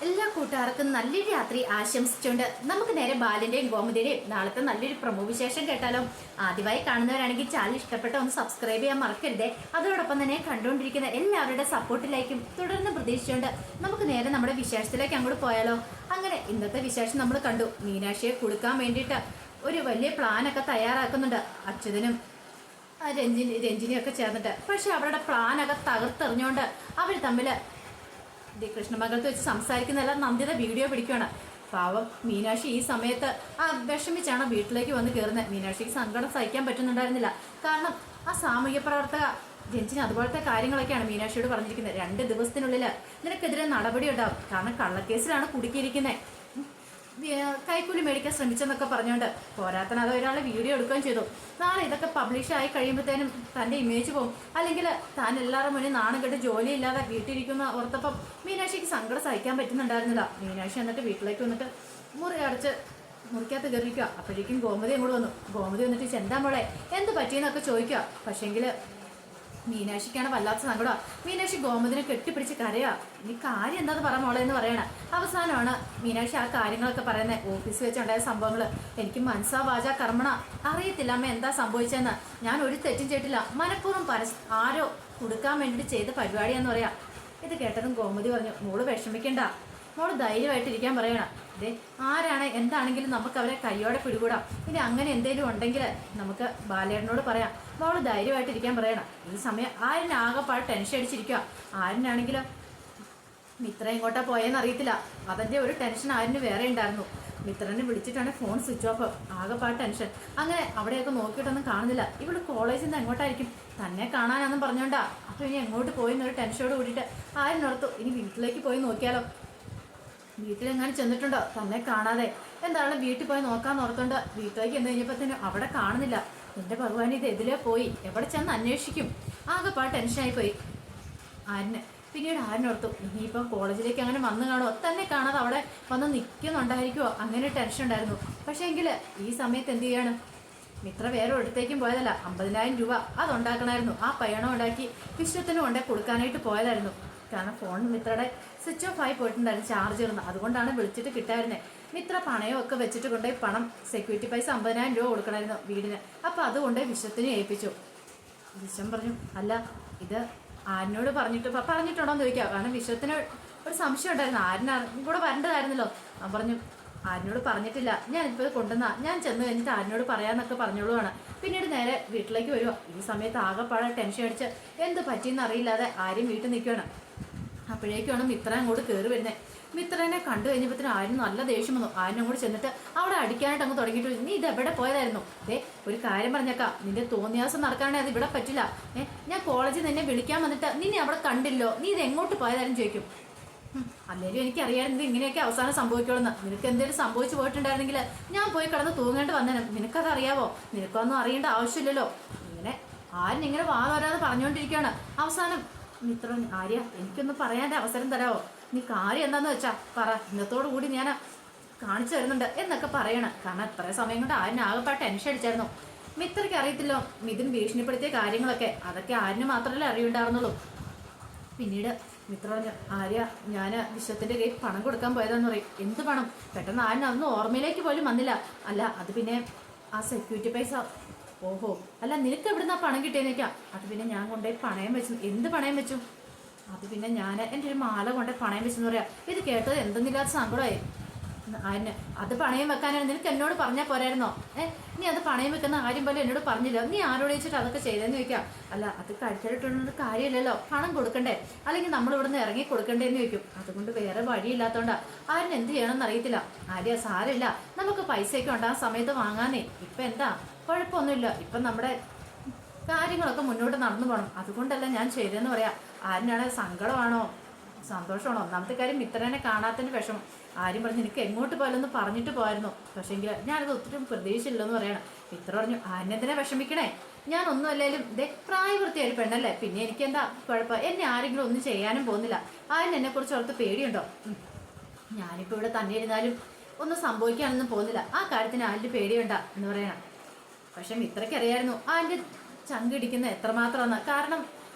എല്ലാ കൂട്ടുകാർക്കും നല്ലൊരു രാത്രി ആശംസിച്ചുകൊണ്ട് നമുക്ക് നേരെ ബാലിന്റെയും ഗോമതിയുടെയും നാളത്തെ നല്ലൊരു പ്രമോ വിശേഷം കേട്ടാലോ. ആദ്യമായി കാണുന്നവരാണെങ്കിൽ ചാനൽ ഇഷ്ടപ്പെട്ട ഒന്ന് സബ്സ്ക്രൈബ് ചെയ്യാൻ മറക്കരുതേ. അതോടൊപ്പം തന്നെ കണ്ടുകൊണ്ടിരിക്കുന്ന എല്ലാവരുടെ സപ്പോർട്ടിലേക്കും തുടർന്ന് പ്രതീക്ഷിച്ചുകൊണ്ട് നമുക്ക് നേരെ നമ്മുടെ വിശേഷത്തിലേക്ക് അങ്ങോട്ട് പോയാലോ. അങ്ങനെ ഇന്നത്തെ വിശേഷം നമ്മൾ കണ്ടു. മീനാക്ഷിയെ കൊടുക്കാൻ വേണ്ടിയിട്ട് ഒരു വലിയ പ്ലാനൊക്കെ തയ്യാറാക്കുന്നുണ്ട് അച്യുതനും രഞ്ജിനിയൊക്കെ ചേർന്നിട്ട്. പക്ഷെ അവരുടെ പ്ലാനൊക്കെ തകർത്തെറിഞ്ഞുകൊണ്ട് അവർ തമ്മിൽ കൃഷ്ണമംഗലത്ത് വെച്ച് സംസാരിക്കുന്നതല്ല നന്ദിത വീഡിയോ പിടിക്കുകയാണ്. പാവം മീനാക്ഷി ഈ സമയത്ത് വിഷമിച്ചാണ് വീട്ടിലേക്ക് വന്ന് കയറുന്നത്. മീനാക്ഷിക്ക് സങ്കടം സഹിക്കാൻ പറ്റുന്നുണ്ടായിരുന്നില്ല. കാരണം ആ സാമൂഹ്യ പ്രവർത്തക രഞ്ജിനി അതുപോലത്തെ കാര്യങ്ങളൊക്കെയാണ് മീനാക്ഷിയോട് പറഞ്ഞിരിക്കുന്നത്. 2 ദിവസത്തിനുള്ളിൽ നിനക്കെതിരെ നടപടി ഉണ്ടാവും. കാരണം കള്ളക്കേസിലാണ് കുടുക്കിയിരിക്കുന്നത്. കൈക്കൂലി മേടിക്കാൻ ശ്രമിച്ചെന്നൊക്കെ പറഞ്ഞുകൊണ്ട് പോരാത്തന അത് ഒരാളെ വീഡിയോ എടുക്കുകയും ചെയ്തു. നാളെ ഇതൊക്കെ പബ്ലിഷ് ആയി കഴിയുമ്പോഴത്തേനും തൻ്റെ ഇമേജ് പോകും. അല്ലെങ്കിൽ താൻ എല്ലാവരുടെ മുന്നിൽ നാണം കെട്ട് ജോലിയില്ലാതെ വീട്ടിലിരിക്കുന്ന ഓർത്തപ്പം മീനാക്ഷിക്ക് സങ്കടം സഹിക്കാൻ പറ്റുന്നുണ്ടായിരുന്നില്ല. മീനാക്ഷി എന്നിട്ട് വീട്ടിലേക്ക് വന്നിട്ട് മുറി അടച്ച് മുറിക്കകത്ത് കയറിയിരിക്കുക. അപ്പോഴേക്കും ഗോമതി അങ്ങോട്ട് വന്നു. ഗോമതി വന്നിട്ട് ചെന്താ മോളെ എന്ത് പറ്റിയെന്നൊക്കെ ചോദിക്കുക. പക്ഷേങ്കിൽ മീനാക്ഷിക്കാണ് വല്ലാത്ത സങ്കടം. മീനാക്ഷി ഗോമതിനെ കെട്ടിപ്പിടിച്ച് കരയാ. നീ കാര്യം എന്താന്ന് പറ മോളെ എന്ന് പറയണ. അവസാനമാണ് മീനാക്ഷി ആ കാര്യങ്ങളൊക്കെ പറയുന്നത്. ഓഫീസിൽ വെച്ചുണ്ടായ സംഭവങ്ങൾ എനിക്ക് മനസ്സാ വാച കർമ്മണ അറിയത്തില്ല അമ്മ എന്താ സംഭവിച്ചതെന്ന്. ഞാൻ ഒരു തെറ്റും ചെയ്തിട്ടില്ല. മനഃപൂർവ്വം ആരോ കൊടുക്കാൻ വേണ്ടിയിട്ട് ചെയ്ത പരിപാടിയാന്ന് പറയാം. ഇത് കേട്ടതും ഗോമതി പറഞ്ഞു, മോള് വിഷമിക്കണ്ട, മോള് ധൈര്യമായിട്ടിരിക്കാൻ പറയണം. അതെ ആരാണ് എന്താണെങ്കിലും നമുക്ക് അവരെ കയ്യോടെ പിടികൂടാം. ഇനി അങ്ങനെ എന്തെങ്കിലും ഉണ്ടെങ്കിൽ നമുക്ക് ബാലേട്ടനോട് പറയാം. മോള് ധൈര്യമായിട്ടിരിക്കാൻ പറയണം. ഈ സമയം ആരിനാകെപ്പാട് ടെൻഷൻ അടിച്ചിരിക്കുക. ആരിനാണെങ്കിലും മിത്ര എങ്ങോട്ടാ പോയെന്ന് അറിയത്തില്ല. അതിൻ്റെ ഒരു ടെൻഷൻ ആരിന് വേറെ ഉണ്ടായിരുന്നു. മിത്രനെ വിളിച്ചിട്ടാണ് ഫോൺ സ്വിച്ച് ഓഫ്. ആകെപ്പാട് ടെൻഷൻ. അങ്ങനെ അവിടെയൊക്കെ നോക്കിയിട്ടൊന്നും കാണുന്നില്ല. ഇവള് കോളേജിൽ നിന്ന് എങ്ങോട്ടായിരിക്കും തന്നെ കാണാനാണെന്നും പറഞ്ഞോണ്ടാ. അപ്പോൾ ഇനി എങ്ങോട്ട് പോയെന്നൊരു ടെൻഷനോട് കൂടിയിട്ട് ആരിനോർത്തു ഇനി വീട്ടിലേക്ക് പോയി നോക്കിയാലോ. വീട്ടിലെങ്ങാനും ചെന്നിട്ടുണ്ടോ തന്നെ കാണാതെ. എന്താണ് വീട്ടിൽ പോയി നോക്കാന്ന് ഓർത്തോണ്ട് വീട്ടിലേക്ക് എന്ന് കഴിഞ്ഞപ്പോഴത്തേനും അവിടെ കാണുന്നില്ല. എൻ്റെ ഭഗവാൻ ഇത് എതിലേ പോയി എവിടെ ചെന്ന് അന്വേഷിക്കും. ആകെപ്പാട് ടെൻഷനായി പോയി ആരിന്. പിന്നീട് ആരിനോർത്തു ഇനിയിപ്പോൾ കോളേജിലേക്ക് അങ്ങനെ വന്നു കാണുമോ, തന്നെ കാണാതെ അവിടെ വന്ന് നിൽക്കുന്നുണ്ടായിരിക്കുമോ, അങ്ങനെ ടെൻഷൻ ഉണ്ടായിരുന്നു. പക്ഷേ എങ്കിൽ ഈ സമയത്ത് എന്ത് ചെയ്യാണ്, മിത്ര വേറെ ഒരിടത്തേക്കും പോയതല്ല. 50,000 രൂപ അതുണ്ടാക്കണമായിരുന്നു. ആ പയണം ഉണ്ടാക്കി വിശ്വത്തിന് കൊണ്ടേ കൊടുക്കാനായിട്ട് പോയതായിരുന്നു. കാരണം ഫോൺ മിത്രയുടെ സ്വിച്ച് ഓഫ് ആയി പോയിട്ടുണ്ടായിരുന്നു, ചാർജ് ഇരുന്ന്. അതുകൊണ്ടാണ് വിളിച്ചിട്ട് കിട്ടായിരുന്നത്. മിത്ര പണയമൊക്കെ വെച്ചിട്ട് കൊണ്ടുപോയി പണം സെക്യൂരിറ്റി പൈസ 50,000 രൂപ കൊടുക്കണമായിരുന്നു വീടിന്. അപ്പോൾ അതുകൊണ്ട് വിശ്വത്തിനെ ഏൽപ്പിച്ചു. വിശ്വം പറഞ്ഞു, അല്ല ഇത് ആരിനോട് പറഞ്ഞിട്ടുണ്ടോ എന്ന് ചോദിക്കുക. കാരണം വിശ്വത്തിന് ഒരു സംശയം ഉണ്ടായിരുന്നു, ആരിനും കൂടെ വരേണ്ടതായിരുന്നല്ലോ. ഞാൻ പറഞ്ഞു ആരിനോട് പറഞ്ഞിട്ടില്ല, ഞാനിപ്പോൾ ഇത് ഞാൻ ചെന്ന് കഴിഞ്ഞിട്ട് ആരിനോട് പറയാമെന്നൊക്കെ പറഞ്ഞോളുവാണ്. പിന്നീട് നേരെ വീട്ടിലേക്ക് വരുമോ. ഈ സമയത്ത് ആകെപ്പാടെ ടെൻഷൻ അടിച്ച് എന്ത് പറ്റിയെന്ന് അറിയില്ലാതെ ആരും വീട്ടിൽ നിൽക്കുകയാണ്. അപ്പോഴേക്കാണ് മിത്ര അങ്ങോട്ട് കയറി വരുന്നത്. മിത്രനെ കണ്ടു കഴിഞ്ഞപ്പോഴത്തേനും ആരും നല്ല ദേഷ്യം വന്നു. ആരും അങ്ങോട്ട് ചെന്നിട്ട് അവിടെ അടിക്കാനായിട്ട് അങ്ങ് തുടങ്ങിയിട്ട്, നീ ഇത് എവിടെ പോയതായിരുന്നു? ഒരു കാര്യം പറഞ്ഞേക്കാം, നിന്റെ തോന്നിയാസം നടക്കാണെങ്കിൽ അത് ഇവിടെ പറ്റില്ല. ഞാൻ കോളേജിൽ നിന്നെ വിളിക്കാൻ വന്നിട്ട് നിന്നെ അവിടെ കണ്ടില്ലോ, നീ ഇത് എങ്ങോട്ട് പോയതായിരുന്നു ചോദിക്കും. അല്ലേലും എനിക്കറിയാമായിരുന്നു ഇങ്ങനെയൊക്കെ അവസാനം സംഭവിക്കുള്ളൂ. നിനക്ക് എന്തെങ്കിലും സംഭവിച്ചു പോയിട്ടുണ്ടായിരുന്നെങ്കിൽ ഞാൻ പോയി കിടന്ന് തൂങ്ങേണ്ടി വന്നേനെ. നിനക്കത് അറിയാവോ? നിനക്കൊന്നും അറിയേണ്ട ആവശ്യമില്ലല്ലോ. ഇങ്ങനെ ആരും ഇങ്ങനെ വാതോരാതെ പറഞ്ഞുകൊണ്ടിരിക്കുകയാണ്. അവസാനം മിത്ര, ആര്യ എനിക്കൊന്ന് പറയാൻ്റെ അവസരം തരാമോ? നീ കാര്യം എന്താന്ന് വെച്ചാ പറ, ഇന്നത്തോടു കൂടി ഞാൻ കാണിച്ചു തരുന്നുണ്ട് എന്നൊക്കെ പറയണം. കാരണം എത്ര സമയം കൊണ്ട് ആരിനാകെപ്പാട് ടെൻഷൻ അടിച്ചായിരുന്നു. മിത്രയ്ക്ക് അറിയത്തില്ലോ മിഥുൻ ഭീഷണിപ്പെടുത്തിയ കാര്യങ്ങളൊക്കെ. അതൊക്കെ ആരിന് മാത്രമല്ലേ അറിയുണ്ടായിരുന്നുള്ളൂ. പിന്നീട് മിത്ര പറഞ്ഞു, ആര്യ ഞാൻ വിശ്വത്തിൻ്റെ കയ്യിൽ പണം കൊടുക്കാൻ പോയതാന്ന് പറയും. എന്ത് പണം? പെട്ടെന്ന് ആരും അതൊന്നും ഓർമ്മയിലേക്ക് പോലും വന്നില്ല. അല്ല അത് പിന്നെ ആ സെക്യൂരിറ്റി പൈസ. ഓഹോ, അല്ല നിനക്ക് എവിടുന്ന് ആ പണം കിട്ടിയെന്ന് വയ്ക്കാം. അത് പിന്നെ ഞാൻ കൊണ്ടുപോയി പണയം വെച്ചു. എന്ത് പണയം വെച്ചു? അത് പിന്നെ ഞാൻ എൻ്റെ ഒരു മാല കൊണ്ടുപോയി പണയം വെച്ചെന്ന് പറയാം. ഇത് കേട്ടത് എന്തെന്നില്ലാത്ത സങ്കടമായി ആരിന്. അത് പണയം വെക്കാനാണ് നിനക്ക് എന്നോട് പറഞ്ഞാൽ പോരായിരുന്നോ? നീ അത് പണയം വെക്കുന്ന കാര്യം പോലെ എന്നോട് പറഞ്ഞില്ല. നീ ആരോട് വെച്ചിട്ട് അതൊക്കെ ചെയ്തെന്ന് ചോദിക്കാം. അല്ല അത് കഴുത്തലിട്ടൊന്നും കാര്യമില്ലല്ലോ, പണം കൊടുക്കണ്ടേ, അല്ലെങ്കിൽ നമ്മൾ ഇവിടുന്ന് ഇറങ്ങി കൊടുക്കണ്ടേന്ന് ചോദിക്കും. അതുകൊണ്ട് വേറെ വഴിയില്ലാത്തതുകൊണ്ടാണ്. ആരിന് എന്ത് ചെയ്യണമെന്ന് അറിയത്തില്ല. ആര്യ സാരമില്ല, നമുക്ക് പൈസയൊക്കെ ഉണ്ടാകുന്ന സമയത്ത് വാങ്ങാന്നേ. ഇപ്പം എന്താ കുഴപ്പമൊന്നുമില്ല, ഇപ്പം നമ്മുടെ കാര്യങ്ങളൊക്കെ മുന്നോട്ട് നടന്നു പോകണം. അതുകൊണ്ടല്ല ഞാൻ ചെയ്തതെന്ന് പറയാം. ആരിനാണ് സങ്കടമാണോ സന്തോഷമാണോ? ഒന്നാമത്തെ കാര്യം മിത്രനെ കാണാത്തതിന് വിഷമം. ആരും പറഞ്ഞു നിനക്ക് എങ്ങോട്ട് പോയാലൊന്ന് പറഞ്ഞിട്ട് പോയിരുന്നു. പക്ഷേങ്കിൽ ഞാനത് ഒത്തിരി പ്രതീക്ഷയില്ലെന്ന് പറയണം. മിത്ര പറഞ്ഞു, ആരിനെന്തിനാ വിഷമിക്കണേ? ഞാൻ ഒന്നും അല്ലെങ്കിലും പ്രായപൂർത്തിയായ പെണ്ണല്ലേ, പിന്നെ എനിക്കെന്താ കുഴപ്പം? എന്നെ ആരെങ്കിലും ഒന്നും ചെയ്യാനും പോകുന്നില്ല. ആരും എന്നെക്കുറിച്ച് ഓർത്ത് പേടിയുണ്ടോ? ഞാനിപ്പോൾ ഇവിടെ തന്നെ ഇരുന്നാലും ഒന്നും സംഭവിക്കാനൊന്നും പോകുന്നില്ല. ആ കാര്യത്തിന് ആരുടെ പേടിയുണ്ട എന്ന് പറയണം. പക്ഷെ മിത്രയ്ക്ക് അറിയായിരുന്നു ആരുടെ ചങ്കിടിക്കുന്ന എത്രമാത്രമെന്ന്. കാരണം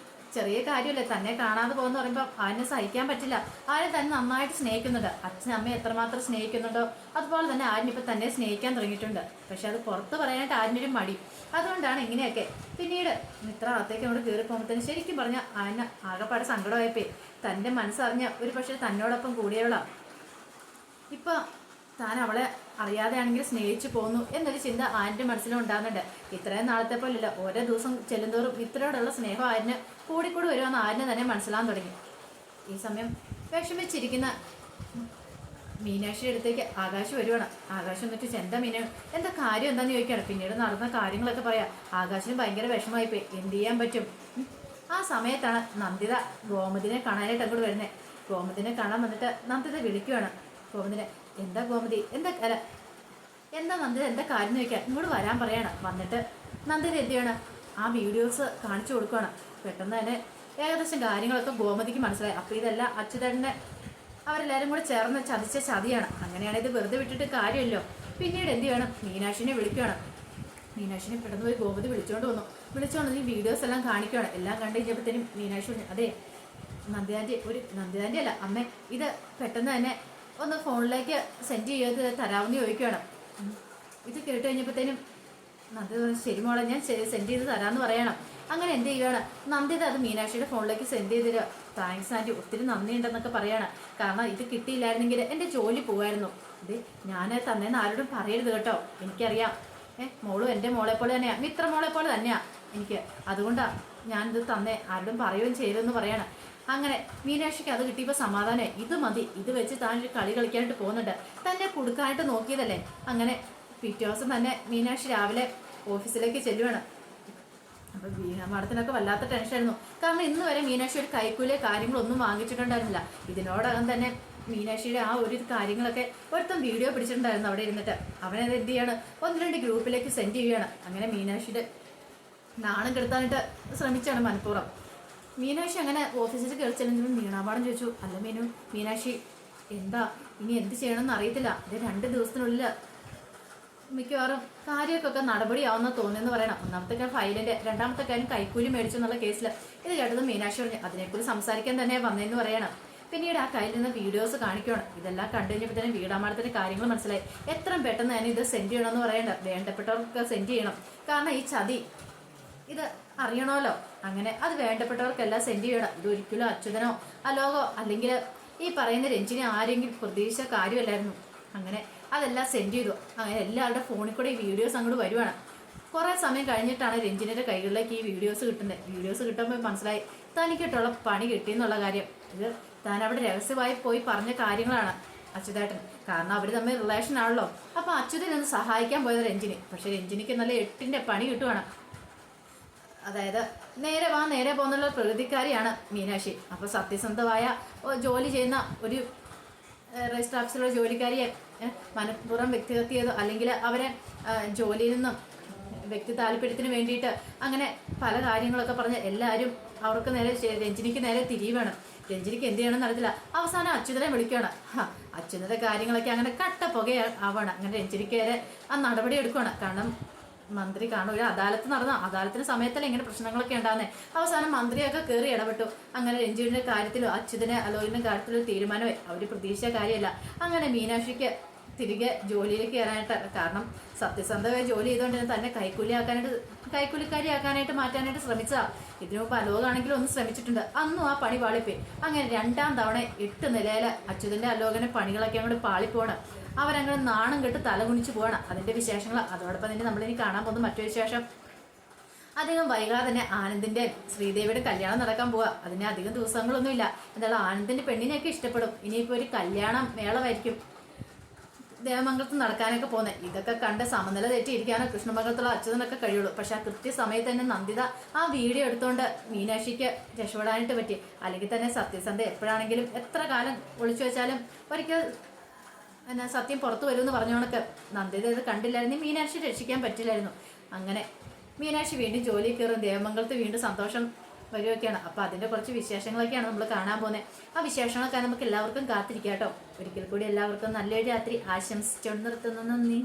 ചെറിയ കാര്യമല്ലേ, തന്നെ കാണാതെ പോകുന്ന പറയുമ്പോൾ ആരിനെ സഹിക്കാൻ പറ്റില്ല. ആരും തന്നെ നന്നായിട്ട് സ്നേഹിക്കുന്നുണ്ട്. അച്ഛനും അമ്മയും എത്രമാത്രം സ്നേഹിക്കുന്നുണ്ടോ അതുപോലെ തന്നെ ആരിനിപ്പോൾ തന്നെ സ്നേഹിക്കാൻ തുടങ്ങിയിട്ടുണ്ട്. പക്ഷെ അത് പുറത്ത് പറയാനായിട്ട് ആരിനൊരു മടി. അതുകൊണ്ടാണ് ഇങ്ങനെയൊക്കെ. പിന്നീട് മിത്ര അകത്തേക്ക് അങ്ങോട്ട് കയറി പോകുമ്പോഴത്തേന് ശരിക്കും പറഞ്ഞാൽ ആന ആകെപ്പാടെ സങ്കടമായിപ്പോയി. തൻ്റെ മനസ്സറിഞ്ഞ ഒരു പക്ഷേ തന്നോടൊപ്പം കൂടിയവളാണ് ഇപ്പം താൻ അവളെ അറിയാതെയാണെങ്കിൽ സ്നേഹിച്ചു പോന്നു എന്നൊരു ചിന്ത ആൻ്റെ മനസ്സിലും ഉണ്ടാകുന്നുണ്ട്. ഇത്രയും നാളത്തെ പോലില്ല, ഓരോ ദിവസം ചെല്ലുന്തോറും മിത്രയോടുള്ള സ്നേഹം ആരിന് കൂടിക്കൂടി വരുമെന്ന് ആരിന് തന്നെ മനസ്സിലാകാൻ തുടങ്ങി. ഈ സമയം വിഷമിച്ചിരിക്കുന്ന മീനാക്ഷിയുടെ അടുത്തേക്ക് ആകാശ് വരുവാണ്. ആകാശം എന്നിട്ട് എന്താ മീന, എന്താ കാര്യം എന്താന്ന് ചോദിക്കുകയാണ്. പിന്നീട് നടന്ന കാര്യങ്ങളൊക്കെ പറയാം. ആകാശിന് ഭയങ്കര വിഷമമായിപ്പോയി. എന്ത് ചെയ്യാൻ പറ്റും? ആ സമയത്താണ് നന്ദിത ഗോമതിനെ കാണാനായിട്ട് അങ്ങോട്ട് വരുന്നത്. ഗോമതിനെ കാണാൻ വന്നിട്ട് നന്ദിത വിളിക്കുവാണ്. ഗോമതിനെ, എന്താ ഗോമതി, എന്താ അല്ല എന്താ നന്ദിത, എന്താ കാര്യം ചോദിക്കാൻ ഇങ്ങോട്ട് വരാൻ പറയാണ്. വന്നിട്ട് നന്ദിത എന്ത് ചെയ്യണം, ആ വീഡിയോസ് കാണിച്ചു കൊടുക്കുകയാണ്. പെട്ടെന്ന് തന്നെ ഏകദേശം കാര്യങ്ങളൊക്കെ ഗോമതിക്ക് മനസ്സിലായി. അപ്പോൾ ഇതെല്ലാം അച്യുതനെ അവരെല്ലാവരും കൂടെ ചേർന്ന് ചതിച്ച ചതിയാണ്. അങ്ങനെയാണ് ഇത് വെറുതെ വിട്ടിട്ട് കാര്യമല്ലോ. പിന്നീട് എന്ത് ചെയ്യണം, മീനാക്ഷിനെ വിളിക്കുകയാണ്. മീനാക്ഷിനെ പെട്ടെന്ന് പോയി ഗോമതി വിളിച്ചുകൊണ്ട് വന്നു. വിളിച്ചുകൊണ്ട് ഈ വീഡിയോസ് എല്ലാം കാണിക്കുകയാണ്. എല്ലാം കണ്ടു കഴിഞ്ഞപ്പോഴത്തേനും മീനാക്ഷി പറഞ്ഞു, അതെ നന്ദിതാൻ്റെ നന്ദിതാൻ്റെ അല്ല അമ്മ, ഇത് പെട്ടെന്ന് തന്നെ ഒന്ന് ഫോണിലേക്ക് സെൻഡ് ചെയ്ത് തരാമെന്ന് ചോദിക്കുകയാണ്. ഇത് കേട്ട് കഴിഞ്ഞപ്പോഴത്തേനും നന്ദിത ശരി മോളെ, ഞാൻ സെൻഡ് ചെയ്ത് തരാമെന്ന് പറയണം. അങ്ങനെ എന്ത് ചെയ്യുകയാണ്, നന്ദിത അത് മീനാക്ഷിയുടെ ഫോണിലേക്ക് സെൻഡ് ചെയ്തിട്ട് താങ്ക്സ് ആൻറ്റി, ഒത്തിരി നന്ദിയുണ്ടെന്നൊക്കെ പറയാണ്. കാരണം ഇത് കിട്ടിയില്ലായിരുന്നെങ്കിൽ എൻ്റെ ജോലി പോകുമായിരുന്നു. ഇത് ഞാൻ തന്നേന്ന് ആരോടും പറയരുത് കേട്ടോ, എനിക്കറിയാം. മോളും എൻ്റെ മോളെ പോലെ തന്നെയാണ്, മിത്ര മോളെ പോലെ തന്നെയാണ് എനിക്ക്. അതുകൊണ്ടാണ് ഞാനിത് തന്നേ, ആരോടും പറയുകയും ചെയ്തെന്ന് പറയണം. അങ്ങനെ മീനാക്ഷിക്ക് അത് കിട്ടിയപ്പോൾ സമാധാനമായി. ഇത് മതി, ഇത് വെച്ച് താൻ ഒരു കളി കളിക്കാനായിട്ട് പോകുന്നുണ്ട്. തന്നെ കൊടുക്കാനായിട്ട് നോക്കിയതല്ലേ. അങ്ങനെ പിറ്റേ ദിവസം തന്നെ മീനാക്ഷി രാവിലെ ഓഫീസിലേക്ക് ചെല്ലുവാണ്. അപ്പോൾ മാഡത്തിനൊക്കെ വല്ലാത്ത ടെൻഷനായിരുന്നു. കാരണം ഇന്ന് വരെ മീനാക്ഷി ഒരു കൈക്കൂലിയോ കാര്യങ്ങളൊന്നും വാങ്ങിച്ചിട്ടുണ്ടായിരുന്നില്ല. ഇതിനോടകം തന്നെ മീനാക്ഷിയുടെ ആ ഒരു കാര്യങ്ങളൊക്കെ ഒരുത്തം വീഡിയോ പിടിച്ചിട്ടുണ്ടായിരുന്നു അവിടെ ഇരുന്നിട്ട്. അവനത് എന്ത് ചെയ്യാണ്, 1-2 ഗ്രൂപ്പിലേക്ക് സെൻഡ് ചെയ്യുകയാണ്. അങ്ങനെ മീനാക്ഷിയുടെ നാണം കെടുത്താനായിട്ട് ശ്രമിച്ചാണ് മനഃപൂർവ്വം. മീനാക്ഷി അങ്ങനെ ഓഫീസിൽ കയറി ചെല്ലുമ്പോൾ മീണാപാടം ചോദിച്ചു, അല്ല മീനാക്ഷി എന്താ ഇനി എന്ത് ചെയ്യണമെന്ന് അറിയത്തില്ല. ഇത് 2 ദിവസത്തിനുള്ളിൽ മിക്കവാറും കാര്യമൊക്കെ നടപടിയാവുന്ന തോന്നിയെന്ന് പറയണം. ഒന്നാമത്തെ കാര്യം ഫയലിൻ്റെ, രണ്ടാമത്തെ കാര്യം കൈക്കൂലി മേടിച്ചു എന്നുള്ള കേസിൽ. ഇത് കേട്ടത് മീനാക്ഷി പറഞ്ഞു, അതിനെക്കുറിച്ച് സംസാരിക്കാൻ തന്നെ വന്നതെന്ന് പറയണം. പിന്നീട് ആ കയ്യിൽ നിന്ന് വീഡിയോസ് കാണിക്കുകയാണ്. ഇതെല്ലാം കണ്ടു കഴിഞ്ഞപ്പോൾ തന്നെ വീടാമാടത്തിൻ്റെ കാര്യങ്ങൾ മനസ്സിലായി. എത്രയും പെട്ടെന്ന് തന്നെ ഇത് സെൻഡ് ചെയ്യണമെന്ന് പറയണ്ട, വേണ്ടപ്പെട്ടവർക്ക് സെൻഡ് ചെയ്യണം. കാരണം ഈ ചതി ഇത് അറിയണമല്ലോ. അങ്ങനെ അത് വേണ്ടപ്പെട്ടവർക്കെല്ലാം സെൻഡ് ചെയ്യണം. ഇത് ഒരിക്കലും അച്യുതനോ അലോകോ അല്ലെങ്കിൽ ഈ പറയുന്ന രഞ്ജിനെ ആരെങ്കിലും പ്രതീക്ഷിച്ച കാര്യമല്ലായിരുന്നു. അങ്ങനെ അതെല്ലാം സെൻഡ് ചെയ്തു. അങ്ങനെ എല്ലാവരുടെ ഫോണിൽ കൂടെ ഈ വീഡിയോസ് അങ്ങോട്ട് വരുവാണ്. കുറേ സമയം കഴിഞ്ഞിട്ടാണ് രഞ്ജിനിയുടെ കൈകളിലേക്ക് ഈ വീഡിയോസ് കിട്ടുന്നത്. വീഡിയോസ് കിട്ടുമ്പോൾ മനസ്സിലായി തനിക്കിട്ടുള്ള പണി കിട്ടിയെന്നുള്ള കാര്യം. ഇത് താൻ അവിടെ രഹസ്യമായി പോയി പറഞ്ഞ കാര്യങ്ങളാണ് അച്യുതേട്ടൻ. കാരണം അവർ തമ്മിൽ റിലേഷൻ ആണല്ലോ. അപ്പോൾ അച്യുതനൊന്ന് സഹായിക്കാൻ പോയത് രഞ്ജിനി. പക്ഷെ രഞ്ജിനിക്ക് നല്ല 8ന്റെ പണി കിട്ടുവാണ്. അതായത് നേരെ പോകുന്നുള്ള പ്രകൃതിക്കാരിയാണ് മീനാക്ഷി. അപ്പോൾ സത്യസന്ധമായ ജോലി ചെയ്യുന്ന ഒരു രജിസ്റ്റർ ഓഫീസിലുള്ള ജോലിക്കാരിയെ മനഃപൂർവ്വം വ്യക്തിഹത്യ ചെയ്തോ അല്ലെങ്കിൽ അവരെ ജോലിയിൽ നിന്നും വ്യക്തി താല്പര്യത്തിന് വേണ്ടിയിട്ട് അങ്ങനെ പല കാര്യങ്ങളൊക്കെ പറഞ്ഞ് എല്ലാവരും അവർക്ക് നേരെ രഞ്ജിനിക്ക് നേരെ തിരിയുവാണ്. രഞ്ജിനിക്ക് എന്ത് ചെയ്യണമെന്ന് അറിയത്തില്ല. അവസാനം അച്യുതനെ വിളിക്കുകയാണ്. അച്യുതൻ്റെ കാര്യങ്ങളൊക്കെ അങ്ങനെ കട്ട പുകയാവാണ്. അങ്ങനെ രഞ്ജിനിക്ക് നേരെ ആ നടപടി എടുക്കുകയാണ്. കാരണം മന്ത്രി ഒരു അദാലത്ത് നടന്ന അദാലത്തിന് സമയത്തല്ലേ ഇങ്ങനെ പ്രശ്നങ്ങളൊക്കെ ഉണ്ടാകുന്നത്. അവസാനം മന്ത്രിയൊക്കെ കയറി ഇടപെട്ടു. അങ്ങനെ രഞ്ജുവിൻ്റെ കാര്യത്തിലോ അച്യുതനെ അലോകിൻ്റെ കാര്യത്തിലോ തീരുമാനമായി. അവർ പ്രതീക്ഷിച്ച കാര്യമല്ല. അങ്ങനെ മീനാക്ഷിക്ക് തിരികെ ജോലിയിലേക്ക് കയറാനായിട്ട്, കാരണം സത്യസന്ധമായി ജോലി ചെയ്തുകൊണ്ട് തന്നെ കൈക്കൂലിക്കാരിയാക്കാനായിട്ട് മാറ്റാനായിട്ട് ശ്രമിച്ചതാണ്. ഇതിനു മുമ്പ് അലോകാണെങ്കിലും ഒന്ന് ശ്രമിച്ചിട്ടുണ്ട്. അന്നും ആ പണി പാളിപ്പോയി. അങ്ങനെ 2ാം തവണ 8 നിലയിൽ അച്യുതൻ്റെ അലോകനെ പണികളൊക്കെ അങ്ങോട്ട് പാളിപ്പോണ്. അവരങ്ങനെ നാണം കെട്ട് തലകുണിച്ച് പോവാണ്. അതിൻ്റെ വിശേഷങ്ങൾ അതോടൊപ്പം തന്നെ നമ്മളിനി കാണാൻ പോകുന്ന മറ്റൊരു വിശേഷം, അധികം വൈകാതെ തന്നെ ആനന്ദിൻ്റെ ശ്രീദേവിയുടെ കല്യാണം നടക്കാൻ പോവുക. അതിന് അധികം ദിവസങ്ങളൊന്നുമില്ല. എന്തായാലും ആനന്ദിൻ്റെ പെണ്ണിനെയൊക്കെ ഇഷ്ടപ്പെടും. ഇനിയിപ്പോൾ ഒരു കല്യാണം മേളമായിരിക്കും ദേവമംഗലത്ത് നടക്കാനൊക്കെ പോകുന്നത്. ഇതൊക്കെ കണ്ട് സമനില തെറ്റിയിരിക്കാനോ കൃഷ്ണമംഗലത്തുള്ള അച്യുതനൊക്കെ കഴിയുള്ളൂ. പക്ഷെ ആ കൃത്യസമയത്ത് തന്നെ നന്ദിത ആ വീഡിയോ എടുത്തുകൊണ്ട് മീനാക്ഷിക്ക് രക്ഷപ്പെടാനായിട്ട് പറ്റി. അല്ലെങ്കിൽ തന്നെ സത്യസന്ധ എപ്പോഴാണെങ്കിലും എത്ര കാലം ഒളിച്ചു വെച്ചാലും ഒരിക്കൽ സത്യം പുറത്തു വരുമെന്ന് പറഞ്ഞോണക്ക് നന്ദിത ഇത് കണ്ടില്ലായിരുന്നു. മീനാക്ഷി രക്ഷിക്കാൻ പറ്റില്ലായിരുന്നു. അങ്ങനെ മീനാക്ഷി വീണ്ടും ജോലി കയറും. ദേവമംഗലത്ത് വീണ്ടും സന്തോഷം വരുമൊക്കെയാണ്. അപ്പോൾ അതിൻ്റെ കുറച്ച് വിശേഷങ്ങളൊക്കെയാണ് നമ്മൾ കാണാൻ പോകുന്നത്. ആ വിശേഷങ്ങളൊക്കെ നമുക്ക് എല്ലാവർക്കും കാത്തിരിക്കാം കേട്ടോ. ഒരിക്കൽ കൂടി എല്ലാവർക്കും നല്ലൊരു രാത്രി ആശംസിച്ചുകൊണ്ട് നിർത്തുന്നു. നന്ദി.